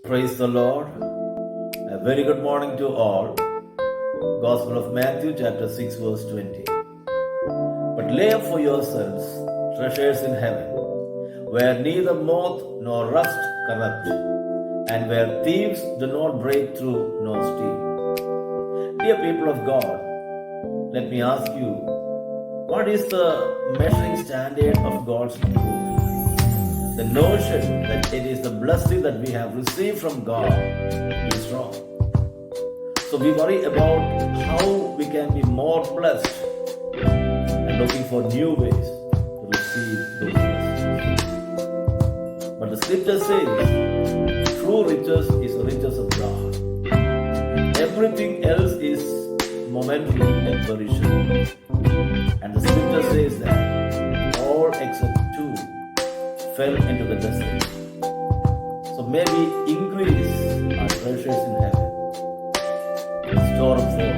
Praise the Lord. A very good morning to all. Gospel of Matthew, chapter 6, verse 20. But lay up for yourselves treasures in heaven, where neither moth nor rust corrupt, and where thieves do not break through nor steal. Dear people of God, let me ask you, what is the measuring standard of God's approval? The notion that it is the blessing that we have received from God is wrong. So we worry about how we can be more blessed and looking for new ways to receive those blessings. But the scripture says true riches is the riches of God. Everything else is momentary and perishable. And the scripture says that all except two fell into the desert. So may we increase our treasures in heaven and store up for